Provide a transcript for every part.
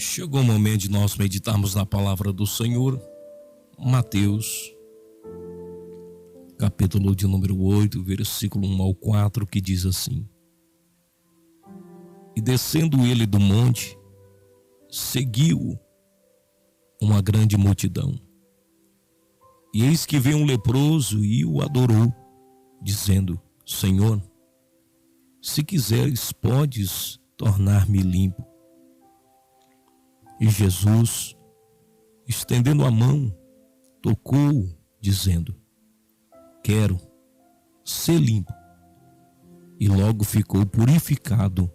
Chegou o momento de nós meditarmos na palavra do Senhor, Mateus, capítulo de número 8, versículo 1 ao 4, que diz assim: E descendo ele do monte, seguiu uma grande multidão. E eis que veio um leproso e o adorou, dizendo: Senhor, se quiseres, podes tornar-me limpo. E Jesus, estendendo a mão, tocou, dizendo: Quero ser limpo. E logo ficou purificado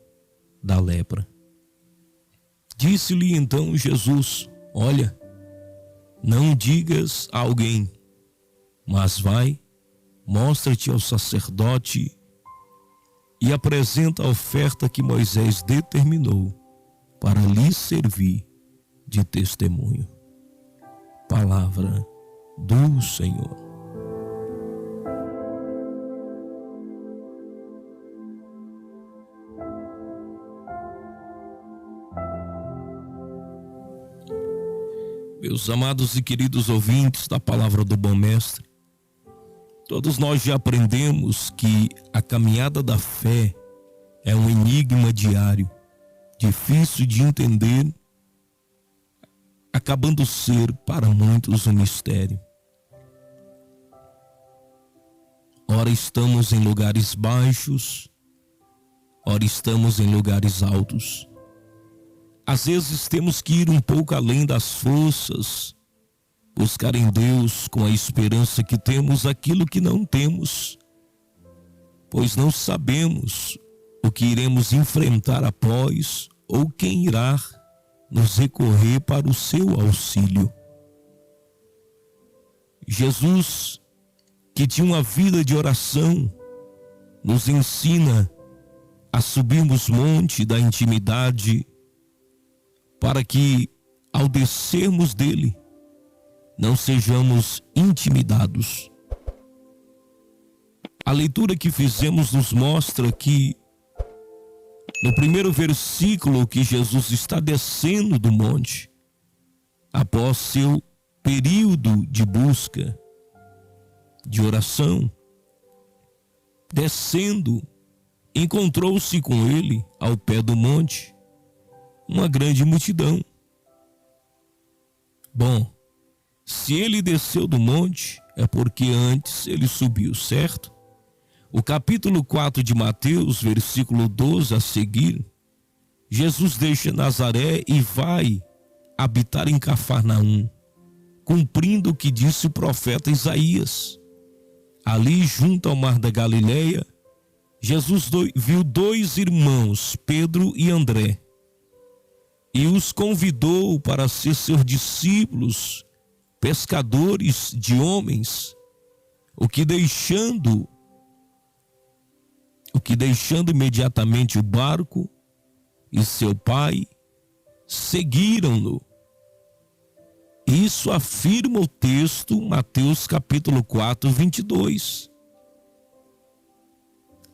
da lepra. Disse-lhe então Jesus: Olha, não digas a alguém, mas vai, mostra-te ao sacerdote e apresenta a oferta que Moisés determinou para lhe servir de testemunho. Palavra do Senhor. Meus amados e queridos ouvintes da palavra do Bom Mestre, todos nós já aprendemos que a caminhada da fé é um enigma diário, difícil de entender, acabando ser para muitos um mistério. Ora estamos em lugares baixos, ora estamos em lugares altos. Às vezes temos que ir um pouco além das forças, buscar em Deus com a esperança que temos aquilo que não temos, pois não sabemos o que iremos enfrentar após ou quem irá nos recorrer para o seu auxílio. Jesus, que tinha uma vida de oração, nos ensina a subirmos monte da intimidade para que, ao descermos dele, não sejamos intimidados. A leitura que fizemos nos mostra que, no primeiro versículo, que Jesus está descendo do monte, após seu período de busca, de oração, descendo, encontrou-se com ele, ao pé do monte, uma grande multidão. Bom, se ele desceu do monte, é porque antes ele subiu, certo? O capítulo 4 de Mateus, versículo 12 a seguir, Jesus deixa Nazaré e vai habitar em Cafarnaum, cumprindo o que disse o profeta Isaías. Ali, junto ao mar da Galileia, Jesus viu dois irmãos, Pedro e André, e os convidou para ser seus discípulos, pescadores de homens, o que deixando imediatamente o barco e seu pai, seguiram-no. Isso afirma o texto, Mateus capítulo 4, 22.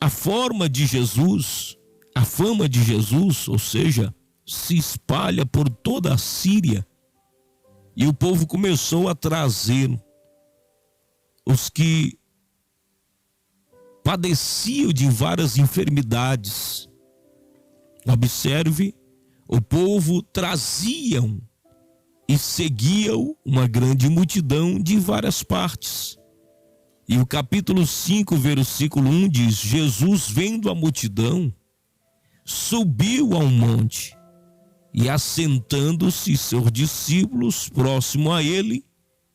A fama de Jesus, ou seja, se espalha por toda a Síria, e o povo começou a trazer os que padeciam de várias enfermidades. Observe, o povo traziam e seguiam uma grande multidão de várias partes. E o capítulo 5, versículo 1 diz: Jesus, vendo a multidão, subiu a um monte, e assentando-se seus discípulos próximo a ele,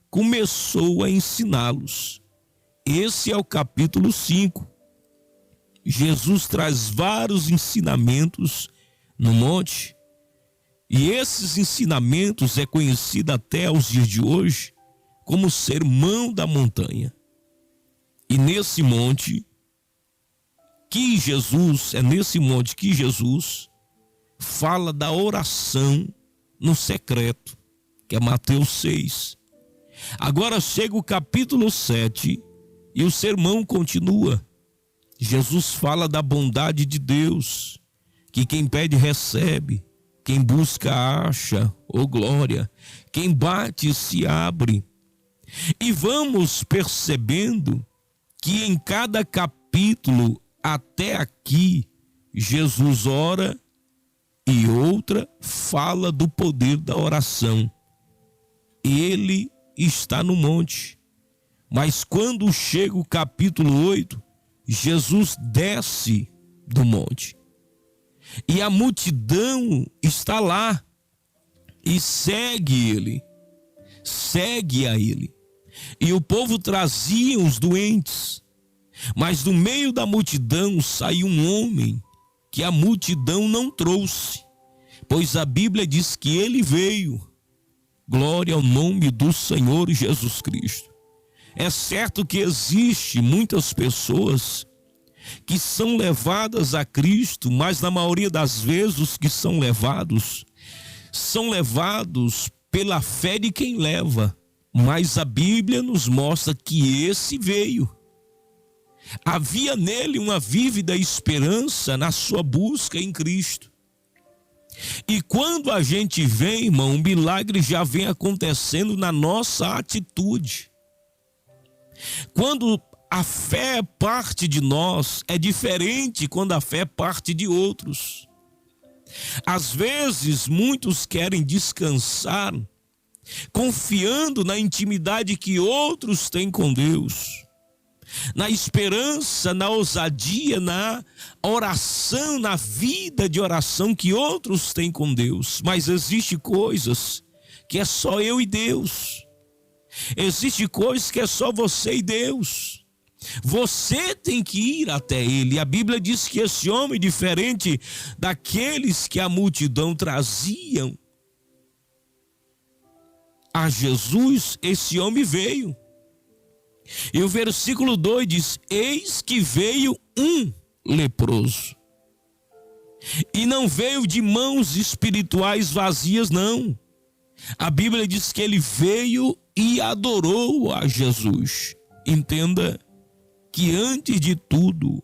começou a ensiná-los. Esse é o capítulo 5. Jesus traz vários ensinamentos no monte, e esses ensinamentos é conhecido até aos dias de hoje como Sermão da Montanha. E é nesse monte que Jesus fala da oração no secreto, que é Mateus 6. Agora chega o capítulo 7 e o sermão continua. Jesus fala da bondade de Deus, que quem pede recebe, Quem busca acha, ô glória. Quem bate se abre. E vamos percebendo que em cada capítulo até aqui, Jesus ora e outra fala do poder da oração. Ele está no monte. Mas quando chega o capítulo 8, Jesus desce do monte. E a multidão está lá e segue ele, segue a ele. E o povo trazia os doentes, mas no meio da multidão saiu um homem que a multidão não trouxe, pois a Bíblia diz que ele veio. Glória ao nome do Senhor Jesus Cristo. É certo que existe muitas pessoas que são levadas a Cristo, mas na maioria das vezes os que são levados pela fé de quem leva. Mas a Bíblia nos mostra que esse veio. Havia nele uma vívida esperança na sua busca em Cristo. E quando a gente vem, irmão, um milagre já vem acontecendo na nossa atitude. Quando a fé parte de nós, é diferente quando a fé parte de outros. Às vezes, muitos querem descansar, confiando na intimidade que outros têm com Deus, na esperança, na ousadia, na oração, na vida de oração que outros têm com Deus. Mas existem coisas que é só eu e Deus. Existem coisas que é só você e Deus. Você tem que ir até ele. A Bíblia diz que esse homem, diferente daqueles que a multidão traziam a Jesus, esse homem veio. E o versículo 2 diz: eis que veio um leproso. E não veio de mãos espirituais vazias, não. A Bíblia diz que ele veio e adorou a Jesus. Entenda que antes de tudo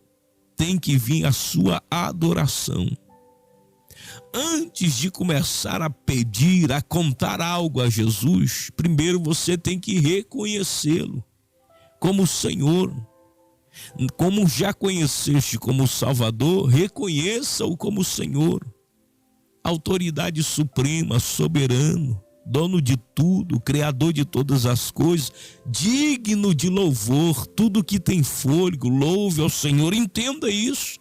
tem que vir a sua adoração. Antes de começar a pedir, a contar algo a Jesus, primeiro você tem que reconhecê-lo como Senhor. Como já conheceste como Salvador, reconheça-o como Senhor. Autoridade suprema, soberano, dono de tudo, criador de todas as coisas, digno de louvor. Tudo que tem fôlego, louve ao Senhor. Entenda isso.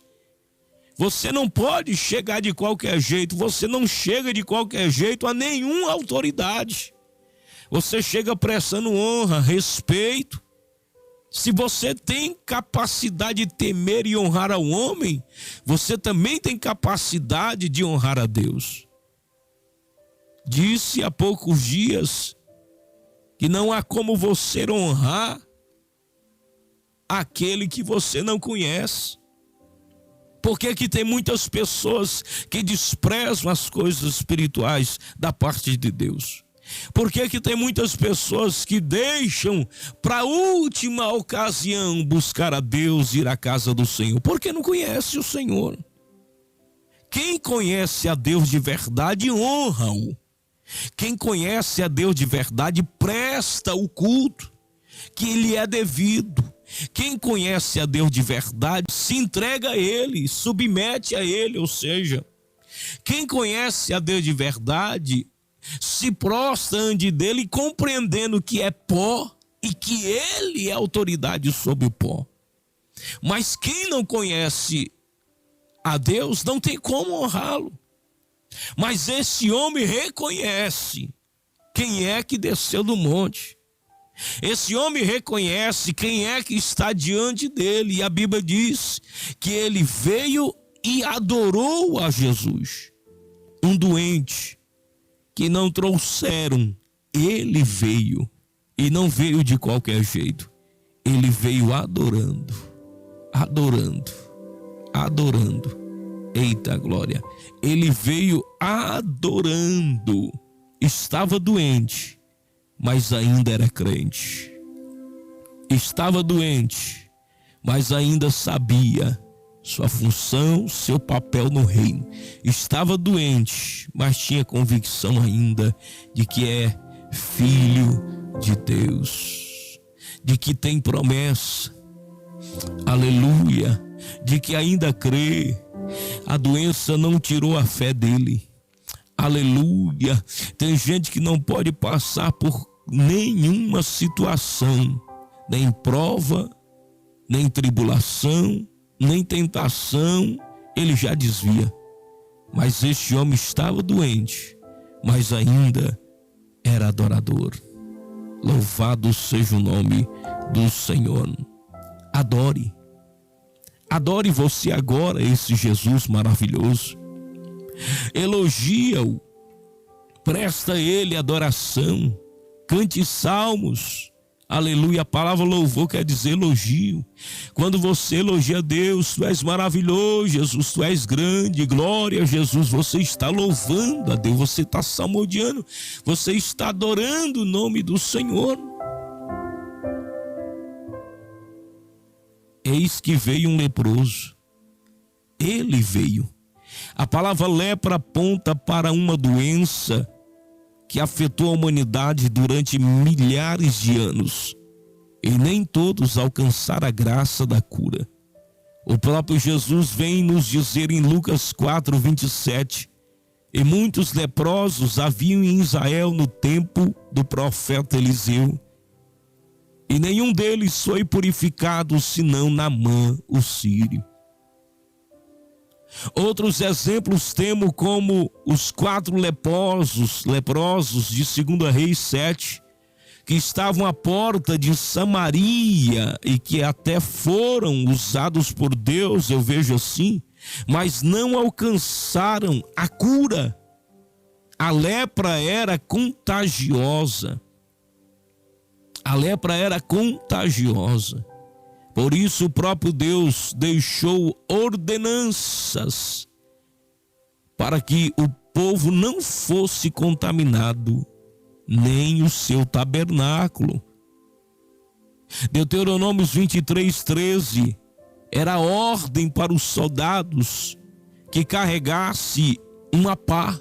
Você não pode chegar de qualquer jeito. Você não chega de qualquer jeito a nenhuma autoridade. Você chega prestando honra, respeito. Se você tem capacidade de temer e honrar ao homem, você também tem capacidade de honrar a Deus. Disse há poucos dias que não há como você honrar aquele que você não conhece. Porque que tem muitas pessoas que desprezam as coisas espirituais da parte de Deus? Por que tem muitas pessoas que deixam para a última ocasião buscar a Deus, ir à casa do Senhor? Porque não conhece o Senhor. Quem conhece a Deus de verdade, honra-o. Quem conhece a Deus de verdade, presta o culto que lhe é devido. Quem conhece a Deus de verdade, se entrega a Ele, submete a Ele. Ou seja, quem conhece a Deus de verdade, se prostra ante dele, compreendendo que é pó e que ele é autoridade sobre o pó. Mas quem não conhece a Deus não tem como honrá-lo. Mas esse homem reconhece quem é que desceu do monte. Esse homem reconhece quem é que está diante dele. E a Bíblia diz que ele veio e adorou a Jesus. Um doente que não trouxeram, ele veio. E não veio de qualquer jeito. Ele veio adorando, adorando, adorando. Eita glória. Ele veio adorando. Estava doente, mas ainda era crente. Estava doente, mas ainda sabia sua função, seu papel no reino. Estava doente, mas tinha convicção ainda de que é filho de Deus, de que tem promessa, aleluia, de que ainda crê. A doença não tirou a fé dele, aleluia. Tem gente que não pode passar por nenhuma situação, nem prova, nem tribulação, nem tentação, ele já desvia. Mas este homem estava doente, mas ainda era adorador. Louvado seja o nome do Senhor. Adore. Adore você agora esse Jesus maravilhoso. Elogia-o. Presta a ele adoração. Cante salmos. Aleluia, a palavra louvor quer dizer elogio. Quando você elogia Deus, tu és maravilhoso, Jesus, tu és grande, glória a Jesus, você está louvando a Deus, você está salmodiando, você está adorando o nome do Senhor. Eis que veio um leproso, ele veio. A palavra lepra aponta para uma doença que afetou a humanidade durante milhares de anos, e nem todos alcançaram a graça da cura. O próprio Jesus vem nos dizer em Lucas 4:27, e muitos leprosos haviam em Israel no tempo do profeta Eliseu, e nenhum deles foi purificado senão Naamã, o sírio. Outros exemplos temos como os 4 leprosos de 2 Reis 7, que estavam à porta de Samaria e que até foram usados por Deus, eu vejo assim, mas não alcançaram a cura. A lepra era contagiosa. A lepra era contagiosa. Por isso o próprio Deus deixou ordenanças para que o povo não fosse contaminado, nem o seu tabernáculo. Deuteronômio 23:13 era ordem para os soldados que carregasse uma pá,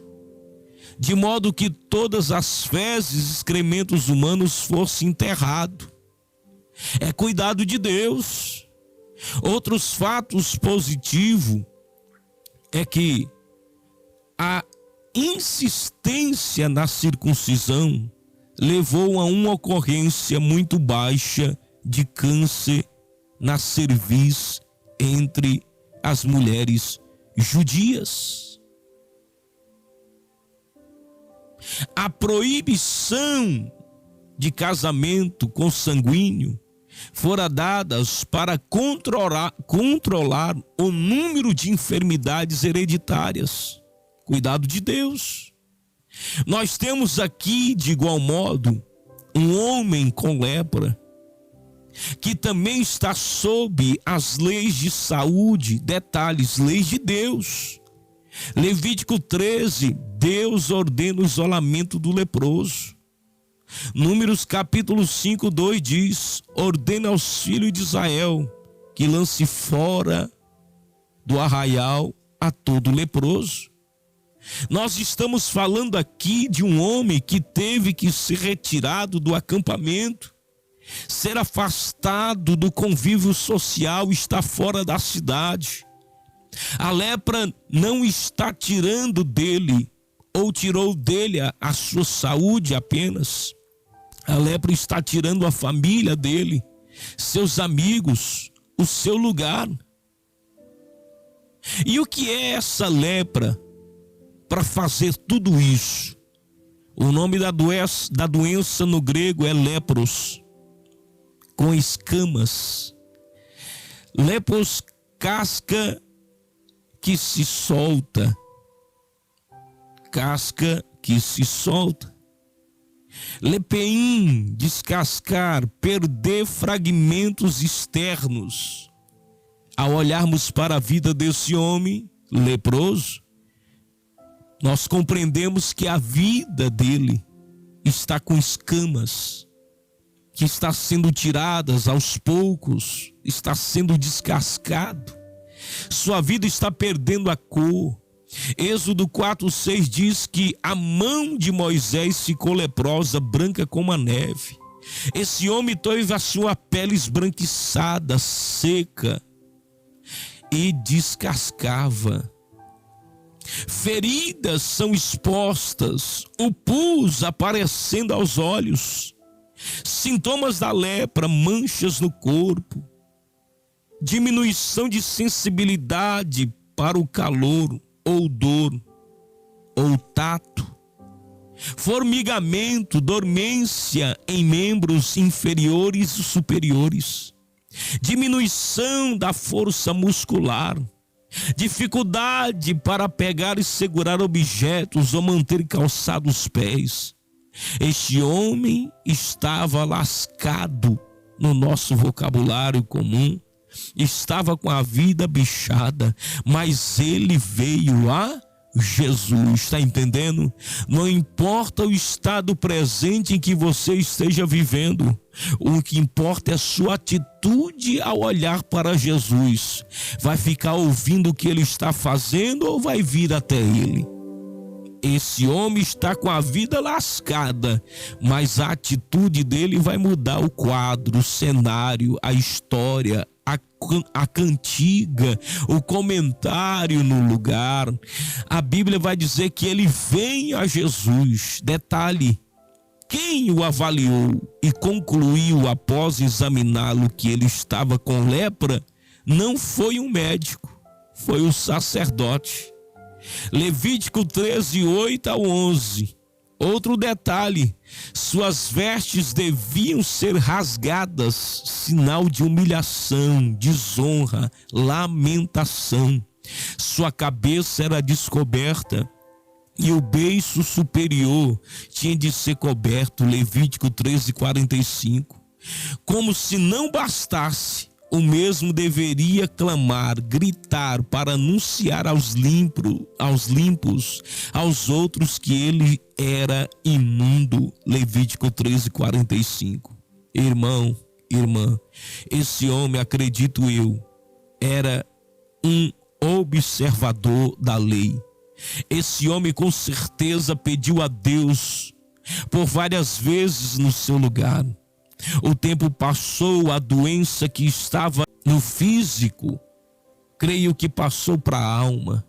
de modo que todas as fezes e excrementos humanos fossem enterrados. É cuidado de Deus. Outros fatos positivos é que a insistência na circuncisão levou a uma ocorrência muito baixa de câncer na cerviz entre as mulheres judias. A proibição de casamento consanguíneo fora dadas para controlar o número de enfermidades hereditárias. Cuidado de Deus. Nós temos aqui, de igual modo, um homem com lepra, que também está sob as leis de saúde, detalhes, leis de Deus. Levítico 13, Deus ordena o isolamento do leproso. Números capítulo 5:2 diz: ordena aos filhos de Israel que lance fora do arraial a todo leproso. Nós estamos falando aqui de um homem que teve que ser retirado do acampamento, ser afastado do convívio social, estar fora da cidade. A lepra não está tirando dele, ou tirou dele a sua saúde apenas. A lepra está tirando a família dele, seus amigos, o seu lugar. E o que é essa lepra para fazer tudo isso? O nome da doença no grego é lepros, com escamas. Lepros, casca que se solta. Casca que se solta. Lepeim, descascar, perder fragmentos externos. Ao olharmos para a vida desse homem leproso, nós compreendemos que a vida dele está com escamas, que está sendo tiradas aos poucos, está sendo descascado. Sua vida está perdendo a cor. Êxodo 4:6 diz que a mão de Moisés ficou leprosa, branca como a neve. Esse homem teve a sua pele esbranquiçada, seca e descascava. Feridas são expostas, o pus aparecendo aos olhos, sintomas da lepra, manchas no corpo, diminuição de sensibilidade para o calor, ou dor, ou tato, formigamento, dormência em membros inferiores e superiores, diminuição da força muscular, dificuldade para pegar e segurar objetos ou manter calçados os pés. Este homem estava lascado no nosso vocabulário comum, estava com a vida bichada, mas ele veio a Jesus, está entendendo? Não importa o estado presente em que você esteja vivendo, o que importa é a sua atitude ao olhar para Jesus. Vai ficar ouvindo o que ele está fazendo ou vai vir até ele? Esse homem está com a vida lascada, mas a atitude dele vai mudar o quadro, o cenário, a história, a cantiga, o comentário no lugar. A Bíblia vai dizer que ele vem a Jesus. Detalhe, quem o avaliou e concluiu após examiná-lo que ele estava com lepra não foi um médico, foi o sacerdote. Levítico 13:8-11. Outro detalhe, suas vestes deviam ser rasgadas, sinal de humilhação, desonra, lamentação. Sua cabeça era descoberta e o beiço superior tinha de ser coberto, Levítico 13:45. Como se não bastasse, o mesmo deveria clamar, gritar para anunciar aos limpos, aos outros que ele era imundo. Levítico 13:45. Irmão, irmã, esse homem, acredito eu, era um observador da lei. Esse homem com certeza pediu a Deus por várias vezes no seu lugar. O tempo passou, a doença que estava no físico, creio que passou para a alma.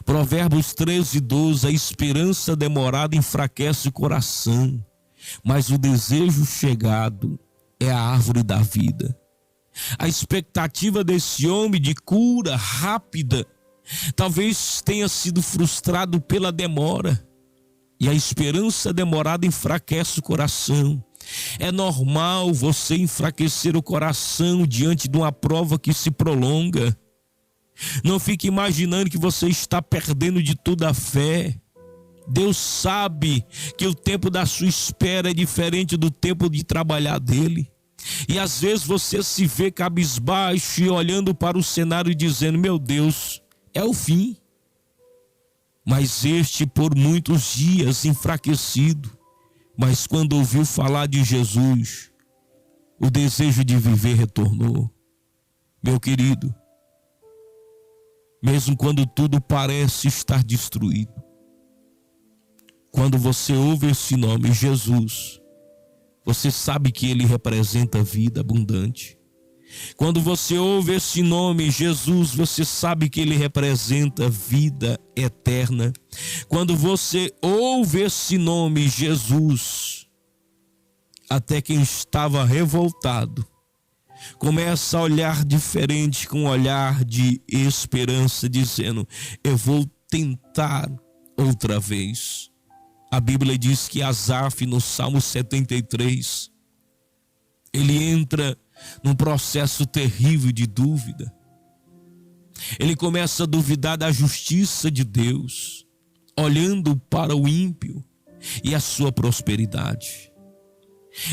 Provérbios 13:12, a esperança demorada enfraquece o coração, mas o desejo chegado é a árvore da vida. A expectativa desse homem de cura rápida talvez tenha sido frustrado pela demora, e a esperança demorada enfraquece o coração. É normal você enfraquecer o coração diante de uma prova que se prolonga. Não fique imaginando que você está perdendo de tudo a fé. Deus sabe que o tempo da sua espera é diferente do tempo de trabalhar dele. E às vezes você se vê cabisbaixo e olhando para o cenário e dizendo: meu Deus, é o fim. Mas este por muitos dias enfraquecido, mas quando ouviu falar de Jesus, o desejo de viver retornou. Meu querido, mesmo quando tudo parece estar destruído, quando você ouve esse nome, Jesus, você sabe que ele representa vida abundante. Quando você ouve esse nome, Jesus, você sabe que ele representa vida eterna. Quando você ouve esse nome, Jesus, até quem estava revoltado começa a olhar diferente, com um olhar de esperança, dizendo: eu vou tentar outra vez. A Bíblia diz que Asaf, no Salmo 73, ele entra num processo terrível de dúvida. Ele começa a duvidar da justiça de Deus, olhando para o ímpio e a sua prosperidade.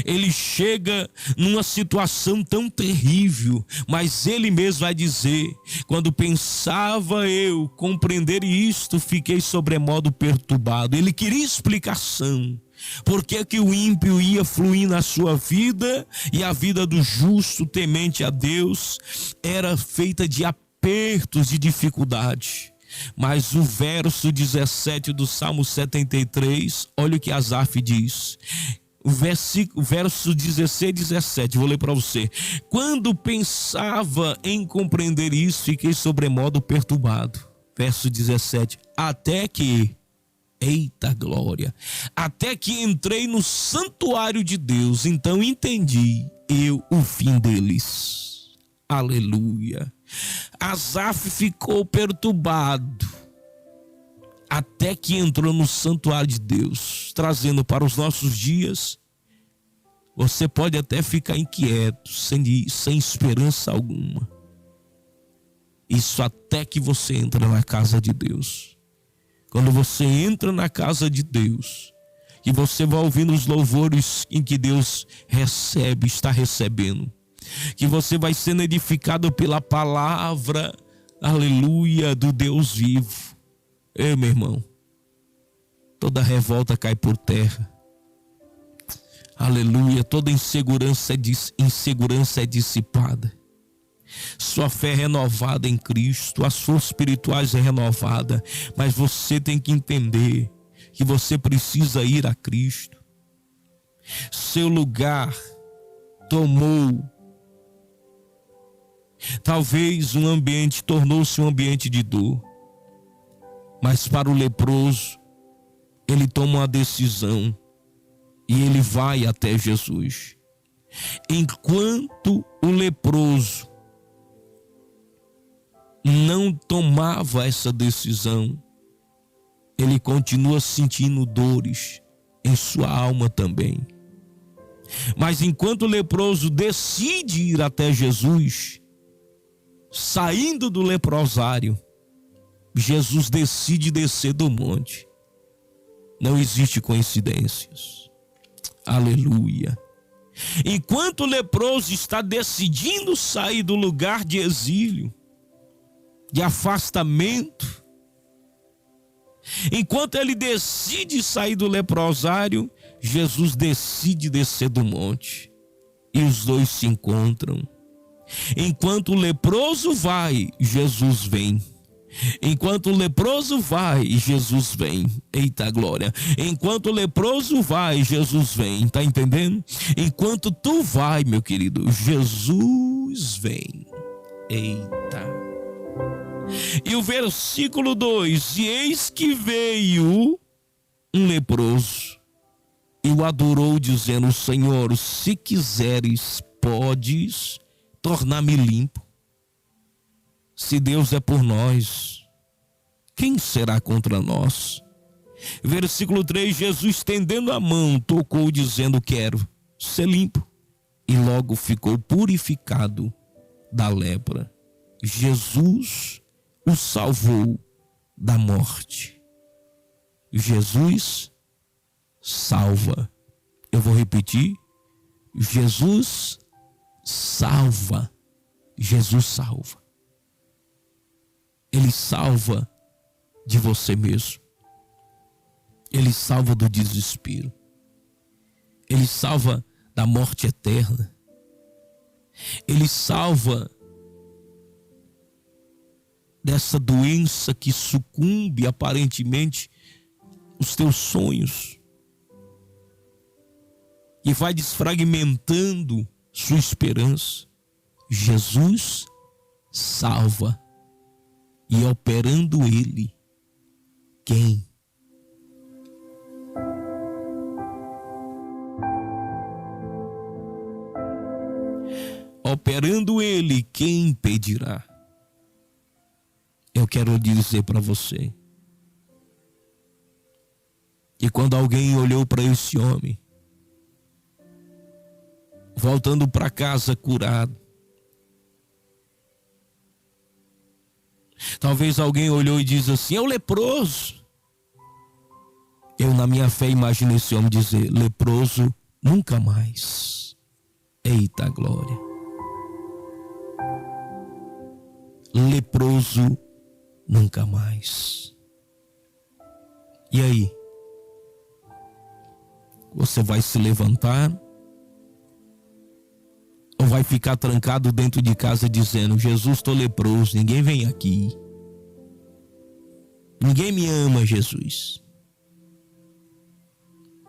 Ele chega numa situação tão terrível, mas ele mesmo vai dizer: quando pensava eu compreender isto, fiquei sobremodo perturbado. Ele queria explicação. Por que que o ímpio ia fluir na sua vida e a vida do justo temente a Deus era feita de apertos, de dificuldade. Mas o verso 17 do Salmo 73, olha o que Asaf diz. O verso 16 e 17, vou ler para você. Quando pensava em compreender isso, fiquei sobremodo perturbado. Verso 17, até que, eita glória, até que entrei no santuário de Deus, então entendi eu o fim deles. Aleluia. Asaf ficou perturbado até que entrou no santuário de Deus, trazendo para os nossos dias. Você pode até ficar inquieto, sem esperança alguma. Isso até que você entra na casa de Deus. Quando você entra na casa de Deus, e você vai ouvindo os louvores em que Deus está recebendo, que você vai sendo edificado pela palavra, aleluia, do Deus vivo. Meu irmão, toda revolta cai por terra. Aleluia, toda insegurança é dissipada. Sua fé é renovada em Cristo, as forças espirituais é renovada, mas você tem que entender que você precisa ir a Cristo. Seu lugar tomou, talvez um ambiente, tornou-se um ambiente de dor, mas para o leproso, ele toma uma decisão e ele vai até Jesus. Enquanto o leproso não tomava essa decisão, ele continua sentindo dores em sua alma também. Mas enquanto o leproso decide ir até Jesus, saindo do leprosário, Jesus decide descer do monte. Não existe coincidências. Aleluia. Enquanto o leproso está decidindo sair do lugar de exílio, de afastamento, enquanto ele decide sair do leprosário, Jesus decide descer do monte. E os dois se encontram. Enquanto o leproso vai, Jesus vem. Enquanto o leproso vai, Jesus vem. Eita glória. Enquanto o leproso vai, Jesus vem. Tá entendendo? Enquanto tu vai, meu querido, Jesus vem. Eita. E o versículo 2: e eis que veio um leproso e o adorou, dizendo: Senhor, se quiseres, podes tornar-me limpo. Se Deus é por nós, quem será contra nós? Versículo 3: Jesus, estendendo a mão, tocou, dizendo: quero ser limpo. E logo ficou purificado da lepra. Jesus o salvou da morte. Jesus salva. Eu vou repetir. Jesus salva. Jesus salva. Ele salva de você mesmo. Ele salva do desespero. Ele salva da morte eterna. Ele salva dessa doença que sucumbe aparentemente os teus sonhos e vai desfragmentando sua esperança. Jesus salva. E operando ele, quem? Operando ele, quem impedirá? Eu quero dizer para você que quando alguém olhou para esse homem, voltando para casa curado, talvez alguém olhou e diz assim: é o leproso. Eu, na minha fé, imagino esse homem dizer: leproso nunca mais. Eita glória. Leproso nunca mais. E aí? Você vai se levantar? Ou vai ficar trancado dentro de casa dizendo: Jesus, estou leproso, ninguém vem aqui. Ninguém me ama, Jesus.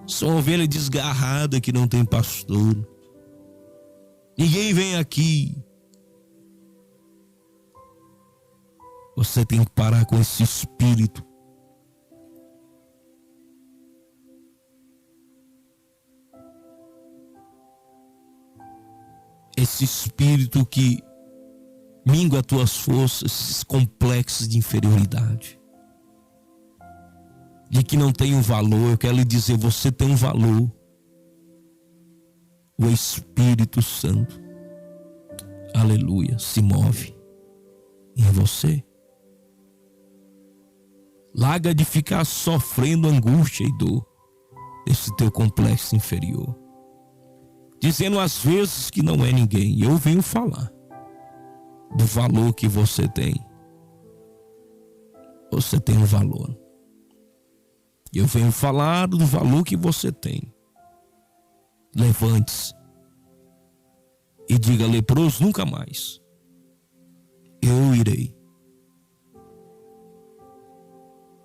Sou uma ovelha desgarrada que não tem pastor. Ninguém vem aqui. Você tem que parar com esse espírito. Esse espírito que mingua as tuas forças, esses complexos de inferioridade. De que não tem um valor. Eu quero lhe dizer, você tem um valor. O Espírito Santo, aleluia, se move em você. Larga de ficar sofrendo angústia e dor desse teu complexo inferior, dizendo às vezes que não é ninguém. Eu venho falar do valor que você tem. Você tem um valor. Eu venho falar do valor que você tem. Levante-se e diga: leproso, nunca mais. Eu irei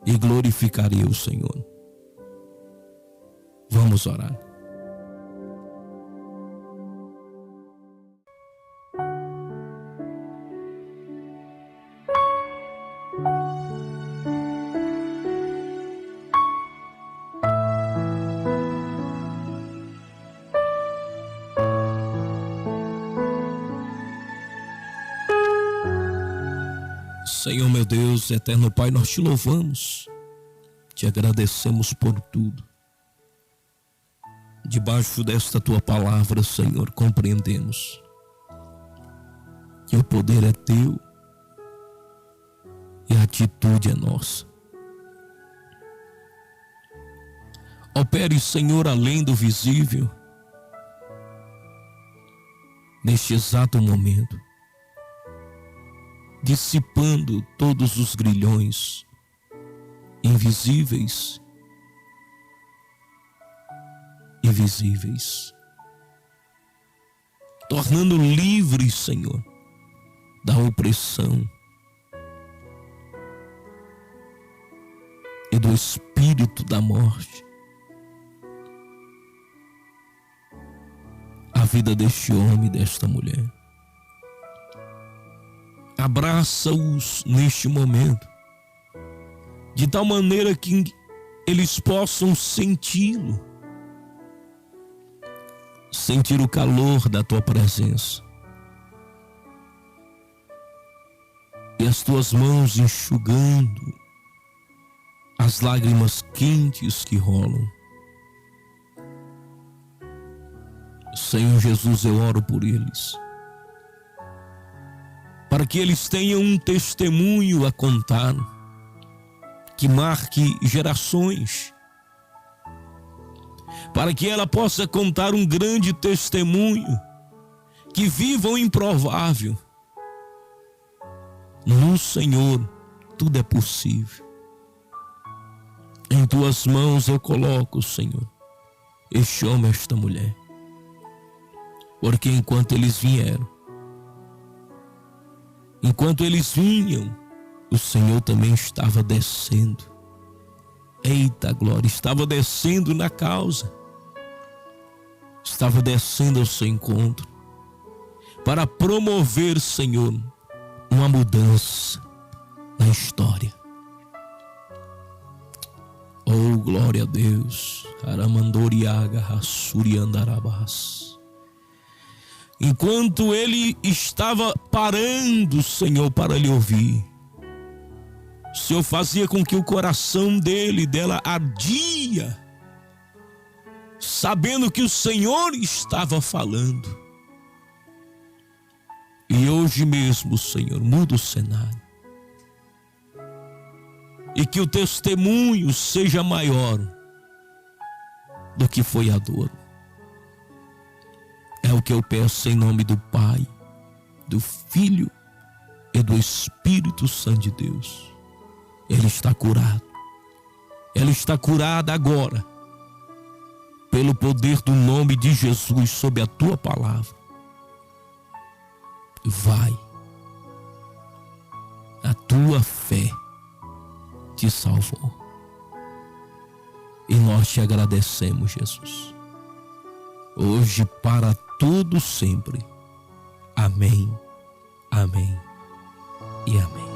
e glorificarei o Senhor. Vamos orar. Senhor meu Deus, eterno Pai, nós te louvamos, te agradecemos por tudo. Debaixo desta tua palavra, Senhor, compreendemos que o poder é teu e a atitude é nossa. Opere, Senhor, além do visível, neste exato momento, dissipando todos os grilhões invisíveis e visíveis, tornando livres, Senhor, da opressão e do espírito da morte a vida deste homem e desta mulher. Abraça-os neste momento, de tal maneira que eles possam senti-lo, sentir o calor da tua presença, e as tuas mãos enxugando as lágrimas quentes que rolam. Senhor Jesus, eu oro por eles, para que eles tenham um testemunho a contar, que marque gerações, para que ela possa contar um grande testemunho, que viva o improvável. No Senhor tudo é possível. Em tuas mãos eu coloco, Senhor, este homem, esta mulher, porque enquanto eles vieram, enquanto eles vinham, o Senhor também estava descendo. Eita glória, estava descendo na causa, estava descendo ao seu encontro, para promover, Senhor, uma mudança na história. Oh, glória a Deus. Aramandoriaga, Rassuriandarabás. Enquanto ele estava parando, Senhor, para lhe ouvir, o Senhor fazia com que o coração dela ardia, sabendo que o Senhor estava falando. E hoje mesmo, Senhor, muda o cenário, e que o testemunho seja maior do que foi a dor. É o que eu peço em nome do Pai, do Filho e do Espírito Santo de Deus. Ele está curado. Ela está curada agora, pelo poder do nome de Jesus, sob a tua palavra. vai. A tua fé te salvou. E nós te agradecemos, Jesus. Hoje para todo sempre. Amém, amém e amém.